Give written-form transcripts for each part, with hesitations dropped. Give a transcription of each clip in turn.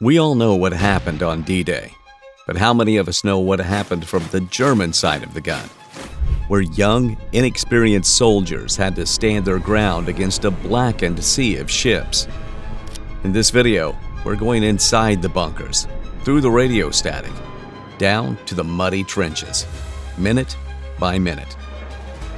We all know what happened on D-Day, but how many of us know what happened from the German side of the gun, where young, inexperienced soldiers had to stand their ground against a blackened sea of ships? In this video, we're going inside the bunkers, through the radio static, down to the muddy trenches, minute by minute.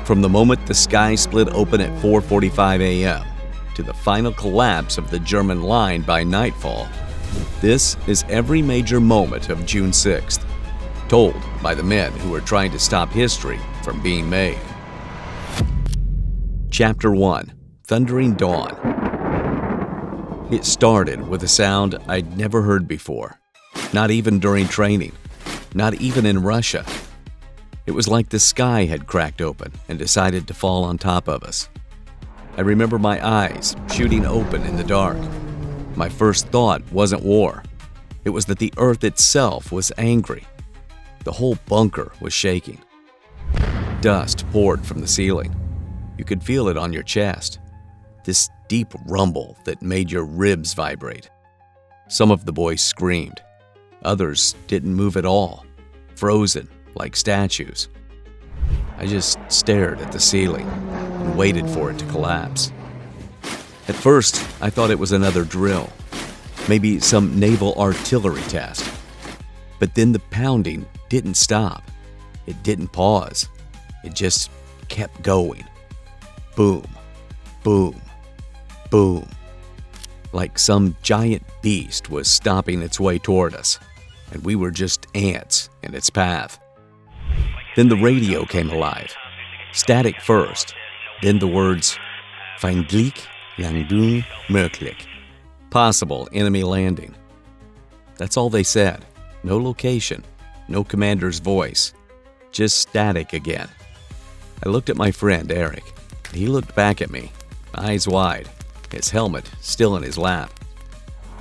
From the moment the sky split open at 4:45 a.m. to the final collapse of the German line by nightfall, this is every major moment of June 6th, told by the men who were trying to stop history from being made. Chapter 1: Thundering Dawn. It started with a sound I'd never heard before, not even during training, not even in Russia. It was like the sky had cracked open and decided to fall on top of us. I remember my eyes shooting open in the dark. My first thought wasn't war. It was that the earth itself was angry. The whole bunker was shaking. Dust poured from the ceiling. You could feel it on your chest. This deep rumble that made your ribs vibrate. Some of the boys screamed. Others didn't move at all, frozen like statues. I just stared at the ceiling and waited for it to collapse. At first, I thought it was another drill, maybe some naval artillery test. But then the pounding didn't stop. It didn't pause. It just kept going. Boom, boom, boom. Like some giant beast was stomping its way toward us, and we were just ants in its path. Then the radio came alive. Static first, then the words, "Feindliche Landung möglich." Possible enemy landing. That's all they said. No location, no commander's voice, just static again. I looked at my friend Eric. He looked back at me, eyes wide, his helmet still in his lap.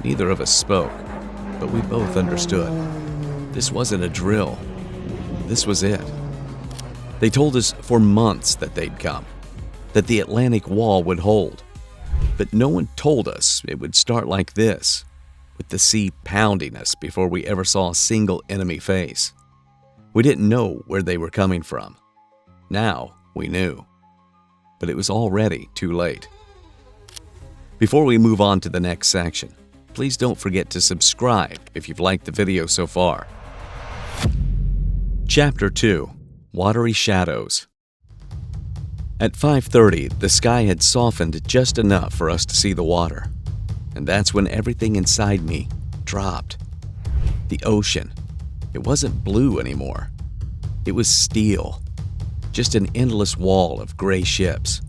Neither of us spoke, but we both understood. This wasn't a drill. This was it. They told us for months that they'd come, that the Atlantic Wall would hold. But no one told us it would start like this, with the sea pounding us before we ever saw a single enemy face. We didn't know where they were coming from. Now we knew. But it was already too late. Before we move on to the next section, please don't forget to subscribe if you've liked the video so far. Chapter 2: Watery Shadows. At 5:30, the sky had softened just enough for us to see the water. And that's when everything inside me dropped. The ocean. It wasn't blue anymore. It was steel. Just an endless wall of gray ships,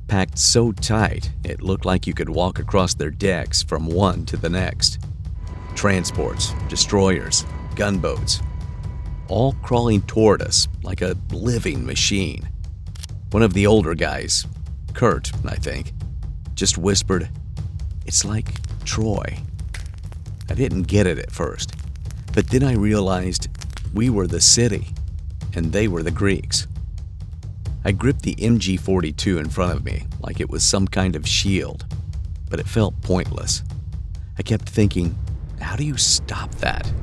packed so tight it looked like you could walk across their decks from one to the next. Transports, destroyers, gunboats, all crawling toward us like a living machine. One of the older guys, Kurt, I think, just whispered, "It's like Troy." I didn't get it at first, but then I realized we were the city and they were the Greeks. I gripped the MG-42 in front of me like it was some kind of shield, but it felt pointless. I kept thinking, how do you stop that?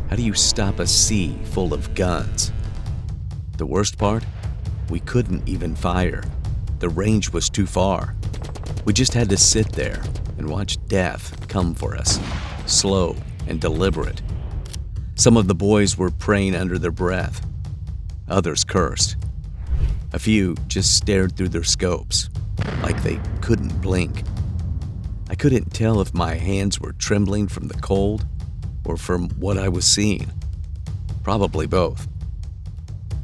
How do you stop a sea full of guns? The worst part? We couldn't even fire. The range was too far. We just had to sit there and watch death come for us, slow and deliberate. Some of the boys were praying under their breath. Others cursed. A few just stared through their scopes, like they couldn't blink. I couldn't tell if my hands were trembling from the cold or from what I was seeing. Probably both.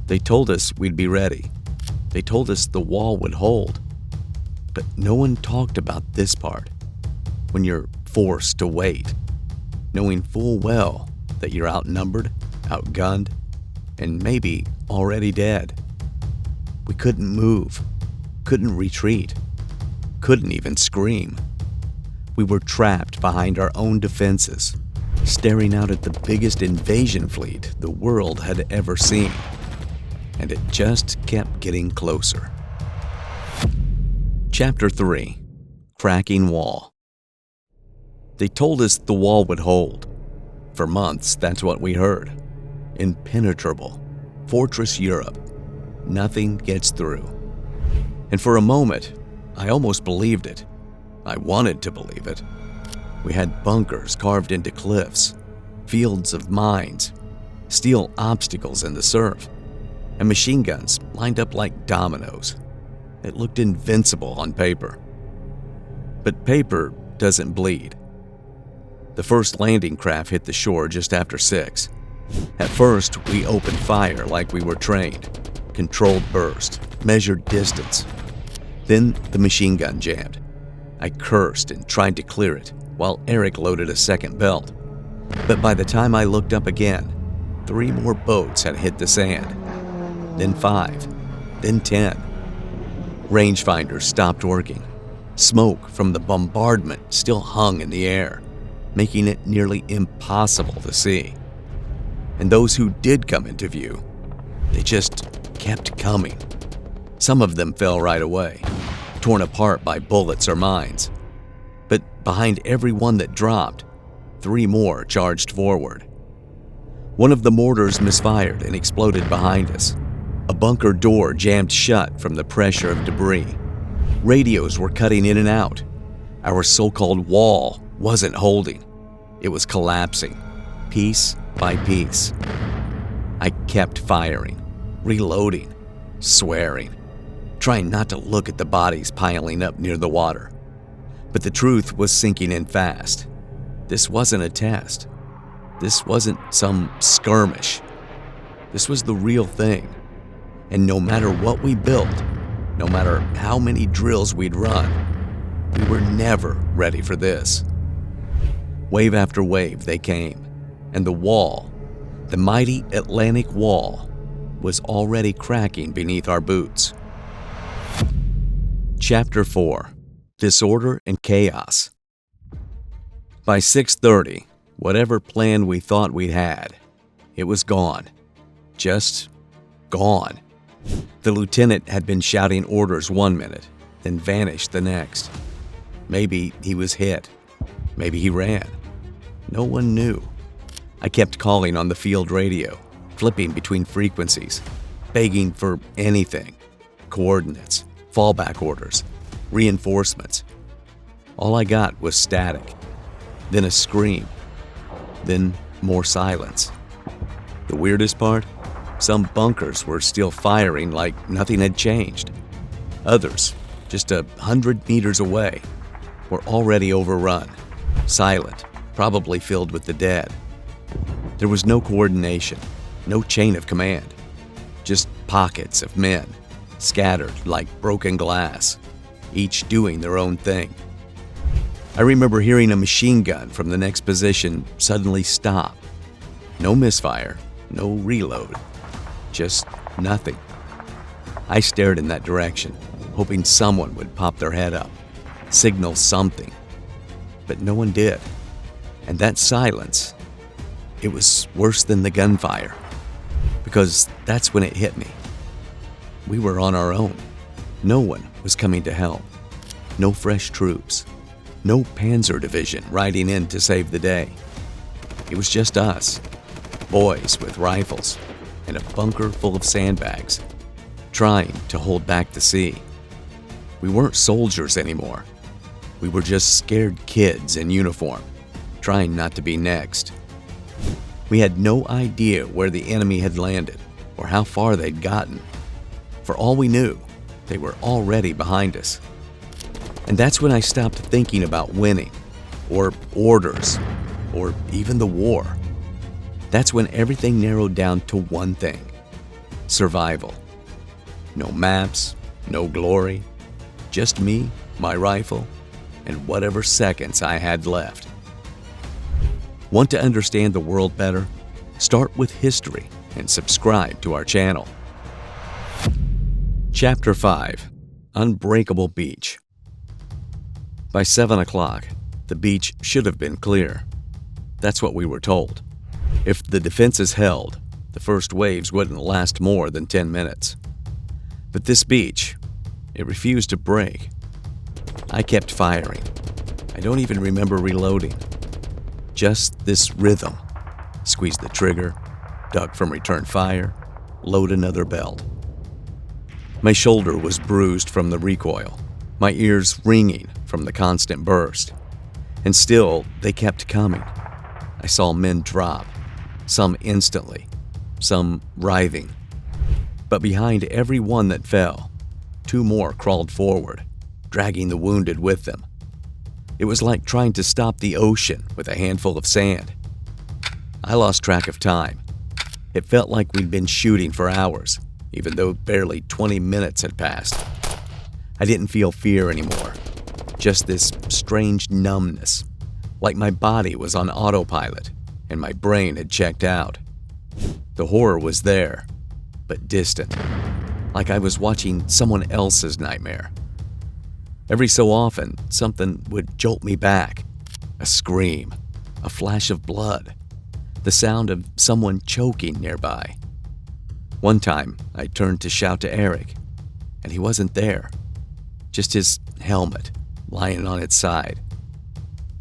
They told us we'd be ready. They told us the wall would hold. But no one talked about this part, when you're forced to wait, knowing full well that you're outnumbered, outgunned, and maybe already dead. We couldn't move, couldn't retreat, couldn't even scream. We were trapped behind our own defenses, staring out at the biggest invasion fleet the world had ever seen. And it just kept getting closer. Chapter 3: Cracking Wall. They told us the wall would hold. For months, that's what we heard. Impenetrable. Fortress Europe. Nothing gets through. And for a moment, I almost believed it. I wanted to believe it. We had bunkers carved into cliffs, fields of mines, steel obstacles in the surf, and machine guns lined up like dominoes. It looked invincible on paper. But paper doesn't bleed. The first landing craft hit the shore just after 6. At first, we opened fire like we were trained. Controlled burst, measured distance. Then the machine gun jammed. I cursed and tried to clear it while Eric loaded a second belt. But by the time I looked up again, 3 more boats had hit the sand. Then 5, then 10. Rangefinders stopped working. Smoke from the bombardment still hung in the air, making it nearly impossible to see. And those who did come into view, they just kept coming. Some of them fell right away, torn apart by bullets or mines. But behind every one that dropped, 3 more charged forward. One of the mortars misfired and exploded behind us. A bunker door jammed shut from the pressure of debris. Radios were cutting in and out. Our so-called wall wasn't holding. It was collapsing, piece by piece. I kept firing, reloading, swearing, trying not to look at the bodies piling up near the water. But the truth was sinking in fast. This wasn't a test. This wasn't some skirmish. This was the real thing. And no matter what we built, no matter how many drills we'd run, we were never ready for this. Wave after wave they came, and the wall, the mighty Atlantic wall, was already cracking beneath our boots. Chapter 4. Disorder and Chaos. By 6:30, whatever plan we thought we'd had, it was gone. Just gone. The lieutenant had been shouting orders one minute, then vanished the next. Maybe he was hit. Maybe he ran. No one knew. I kept calling on the field radio, flipping between frequencies, begging for anything. Coordinates, fallback orders, reinforcements. All I got was static, then a scream, then more silence. The weirdest part? Some bunkers were still firing like nothing had changed. Others, just 100 meters away, were already overrun, silent, probably filled with the dead. There was no coordination, no chain of command, just pockets of men, scattered like broken glass, each doing their own thing. I remember hearing a machine gun from the next position suddenly stop. No misfire, no reload, just nothing. I stared in that direction, hoping someone would pop their head up, signal something. But no one did. And that silence, it was worse than the gunfire, because that's when it hit me. We were on our own. No one was coming to help. No fresh troops. No Panzer Division riding in to save the day. It was just us, boys with rifles and a bunker full of sandbags, trying to hold back the sea. We weren't soldiers anymore. We were just scared kids in uniform, trying not to be next. We had no idea where the enemy had landed or how far they'd gotten. For all we knew, they were already behind us. And that's when I stopped thinking about winning, or orders, or even the war. That's when everything narrowed down to one thing: survival. No maps, no glory, just me, my rifle, and whatever seconds I had left. Want to understand the world better? Start with history and subscribe to our channel. Chapter 5. Unbreakable Beach. By 7 o'clock, the beach should have been clear. That's what we were told. If the defenses held, the first waves wouldn't last more than 10 minutes. But this beach, it refused to break. I kept firing, I don't even remember reloading. Just this rhythm. Squeeze the trigger, duck from return fire, load another belt. My shoulder was bruised from the recoil, my ears ringing from the constant burst. And still, they kept coming. I saw men drop, some instantly, some writhing. But behind every one that fell, 2 more crawled forward, dragging the wounded with them. It was like trying to stop the ocean with a handful of sand. I lost track of time. It felt like we'd been shooting for hours, even though barely 20 minutes had passed. I didn't feel fear anymore, just this strange numbness, like my body was on autopilot and my brain had checked out. The horror was there, but distant, like I was watching someone else's nightmare. Every so often, something would jolt me back. A scream, a flash of blood, the sound of someone choking nearby. One time, I turned to shout to Eric, and he wasn't there. Just his helmet, lying on its side.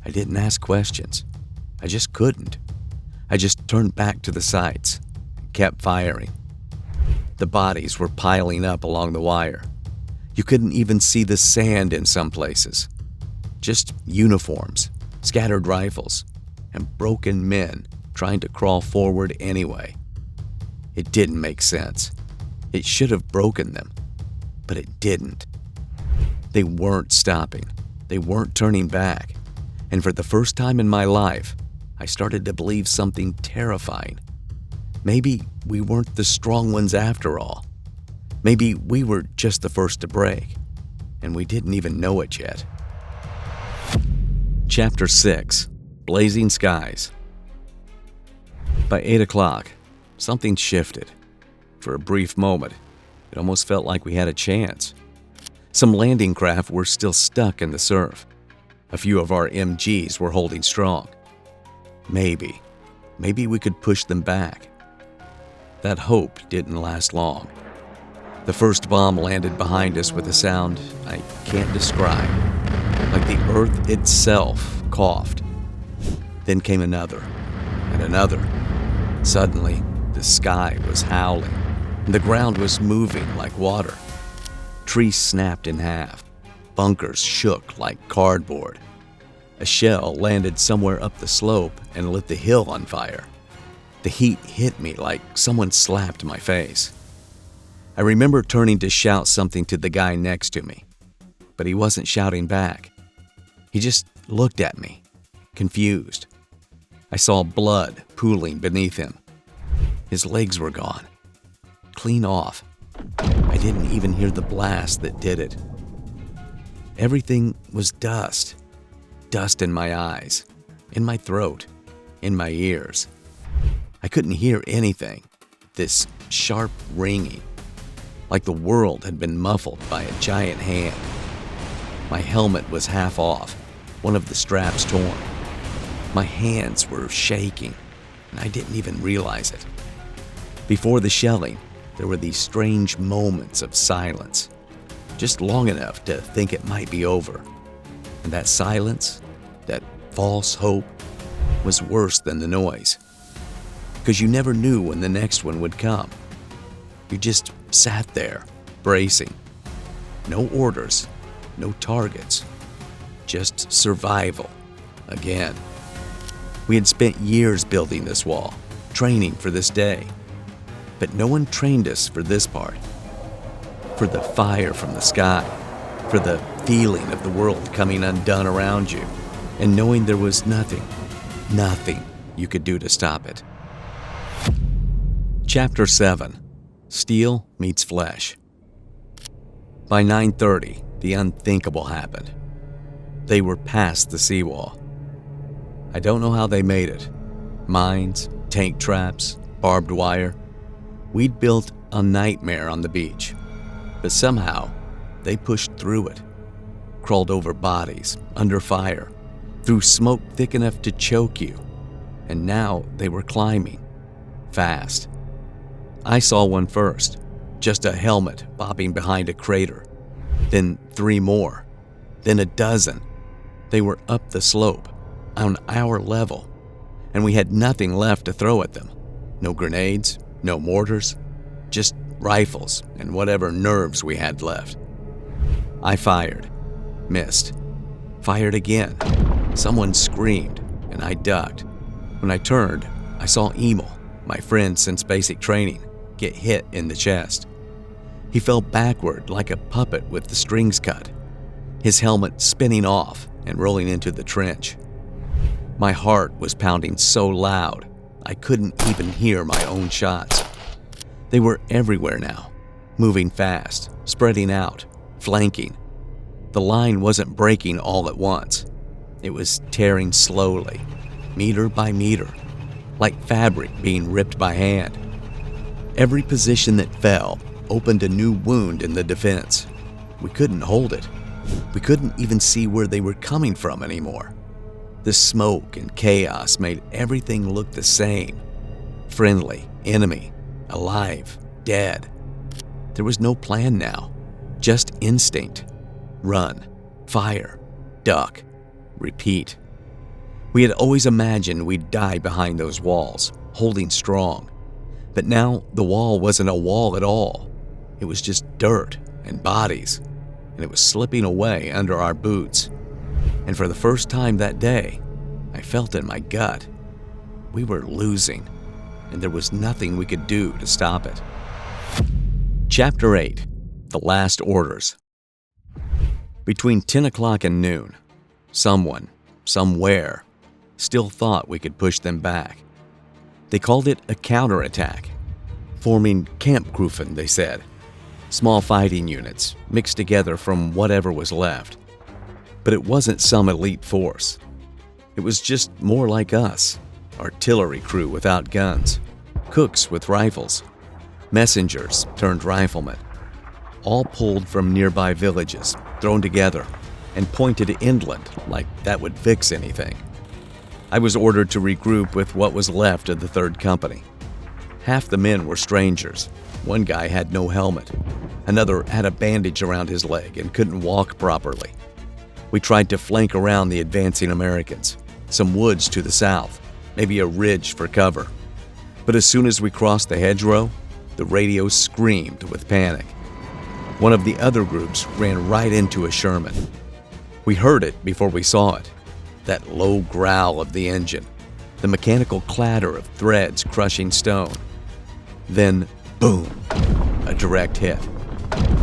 I didn't ask questions. I just couldn't. I just turned back to the sights and kept firing. The bodies were piling up along the wire. You couldn't even see the sand in some places. Just uniforms, scattered rifles, and broken men trying to crawl forward anyway. It didn't make sense. It should have broken them, but it didn't. They weren't stopping. They weren't turning back. And for the first time in my life, I started to believe something terrifying. Maybe we weren't the strong ones after all. Maybe we were just the first to break, and we didn't even know it yet. Chapter 6. Blazing Skies. By 8 o'clock, something shifted. For a brief moment, it almost felt like we had a chance. Some landing craft were still stuck in the surf. A few of our MGs were holding strong. Maybe we could push them back. That hope didn't last long. The first bomb landed behind us with a sound I can't describe, like the earth itself coughed. Then came another, and another. Suddenly, the sky was howling, and the ground was moving like water. Trees snapped in half. Bunkers shook like cardboard. A shell landed somewhere up the slope and lit the hill on fire. The heat hit me like someone slapped my face. I remember turning to shout something to the guy next to me, but he wasn't shouting back. He just looked at me, confused. I saw blood pooling beneath him. His legs were gone, clean off. I didn't even hear the blast that did it. Everything was dust. Dust in my eyes, in my throat, in my ears. I couldn't hear anything. This sharp ringing, like the world had been muffled by a giant hand. My helmet was half off, one of the straps torn. My hands were shaking, and I didn't even realize it. Before the shelling, there were these strange moments of silence, just long enough to think it might be over. And that silence, that false hope, was worse than the noise. Because you never knew when the next one would come. You just sat there, bracing. No orders, no targets, just survival, again. We had spent years building this wall, training for this day. But no one trained us for this part. For the fire from the sky, for the feeling of the world coming undone around you, and knowing there was nothing you could do to stop it. Chapter 7. Steel Meets Flesh. By 9:30, the unthinkable happened. They were past the seawall. I don't know how they made it. Mines, tank traps, barbed wire. We'd built a nightmare on the beach, but somehow they pushed through it, crawled over bodies, under fire, through smoke thick enough to choke you, and now they were climbing, fast. I saw one first, just a helmet bobbing behind a crater, then 3 more, then a dozen, They were up the slope, on our level, and we had nothing left to throw at them. No grenades, no mortars, just rifles and whatever nerves we had left. I fired, missed, fired again. Someone screamed, and I ducked. When I turned, I saw Emil, my friend since basic training, get hit in the chest. He fell backward like a puppet with the strings cut, his helmet spinning off and rolling into the trench. My heart was pounding so loud, I couldn't even hear my own shots. They were everywhere now, moving fast, spreading out, flanking. The line wasn't breaking all at once. It was tearing slowly, meter by meter, like fabric being ripped by hand. Every position that fell opened a new wound in the defense. We couldn't hold it. We couldn't even see where they were coming from anymore. The smoke and chaos made everything look the same. Friendly, enemy, alive, dead. There was no plan now, just instinct. Run, fire, duck, repeat. We had always imagined we'd die behind those walls, holding strong. But now the wall wasn't a wall at all. It was just dirt and bodies, and it was slipping away under our boots. And for the first time that day, I felt in my gut. We were losing, and there was nothing we could do to stop it. Chapter 8. The Last Orders. Between 10 o'clock and noon, someone, somewhere, still thought we could push them back. They called it a counterattack, forming Kampfgruppen, they said. Small fighting units mixed together from whatever was left. But it wasn't some elite force. It was just more like us, artillery crew without guns, cooks with rifles, messengers turned riflemen, all pulled from nearby villages, thrown together, and pointed inland like that would fix anything. I was ordered to regroup with what was left of the 3rd Company. Half the men were strangers. One guy had no helmet. Another had a bandage around his leg and couldn't walk properly. We tried to flank around the advancing Americans, some woods to the south, maybe a ridge for cover. But as soon as we crossed the hedgerow, the radio screamed with panic. One of the other groups ran right into a Sherman. We heard it before we saw it, that low growl of the engine, the mechanical clatter of threads crushing stone. Then, boom, a direct hit.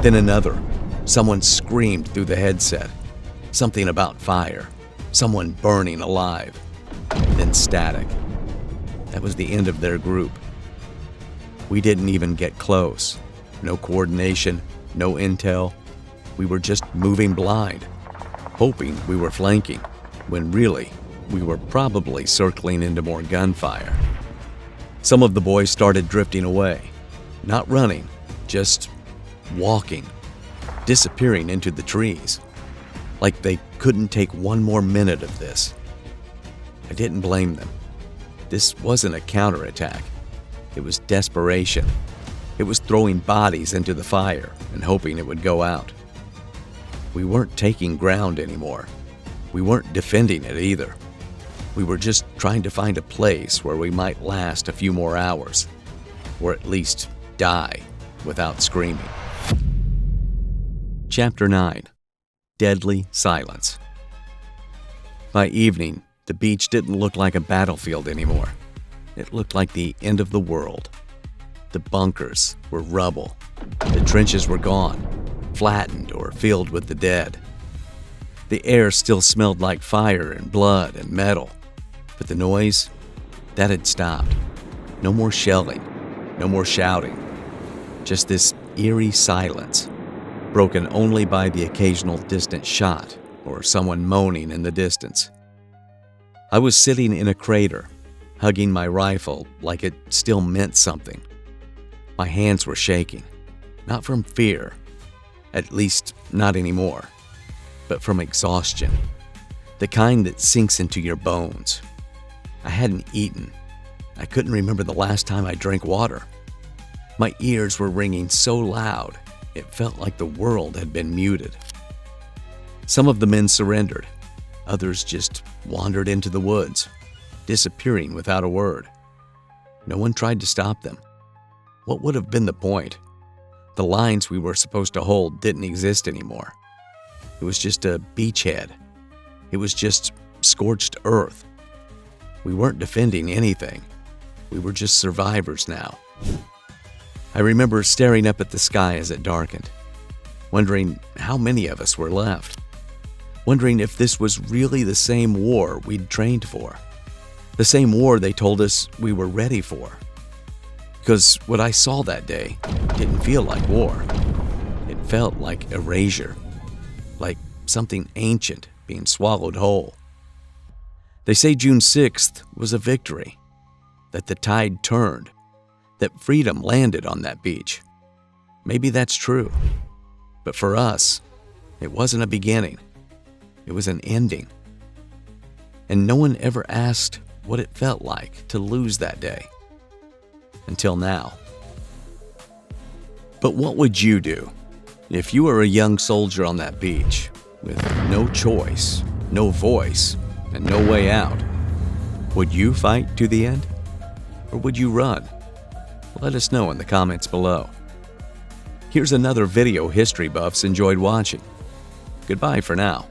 Then another. Someone screamed through the headset. Something about fire. Someone burning alive. Then static. That was the end of their group. We didn't even get close. No coordination, no intel. We were just moving blind, hoping we were flanking, when really, we were probably circling into more gunfire. Some of the boys started drifting away, not running, just walking, disappearing into the trees, like they couldn't take one more minute of this. I didn't blame them. This wasn't a counterattack. It was desperation. It was throwing bodies into the fire and hoping it would go out. We weren't taking ground anymore. We weren't defending it either. We were just trying to find a place where we might last a few more hours, or at least die without screaming. Chapter 9. Deadly Silence. By evening, the beach didn't look like a battlefield anymore. It looked like the end of the world. The bunkers were rubble. The trenches were gone, flattened or filled with the dead. The air still smelled like fire and blood and metal, but the noise, that had stopped. No more shelling, no more shouting. Just this eerie silence, broken only by the occasional distant shot or someone moaning in the distance. I was sitting in a crater, hugging my rifle like it still meant something. My hands were shaking, not from fear, at least not anymore, but from exhaustion, the kind that sinks into your bones. I hadn't eaten. I couldn't remember the last time I drank water. My ears were ringing so loud, it felt like the world had been muted. Some of the men surrendered. Others just wandered into the woods, disappearing without a word. No one tried to stop them. What would have been the point? The lines we were supposed to hold didn't exist anymore. It was just a beachhead. It was just scorched earth. We weren't defending anything. We were just survivors now. I remember staring up at the sky as it darkened, wondering how many of us were left, wondering if this was really the same war we'd trained for, the same war they told us we were ready for. Because what I saw that day didn't feel like war. It felt like erasure, like something ancient being swallowed whole. They say June 6th was a victory, that the tide turned, that freedom landed on that beach. Maybe that's true. But for us, it wasn't a beginning. It was an ending. And no one ever asked what it felt like to lose that day. Until now. But what would you do if you were a young soldier on that beach with no choice, no voice, and no way out? Would you fight to the end? Or would you run? Let us know in the comments below. Here's another video history buffs enjoyed watching. Goodbye for now.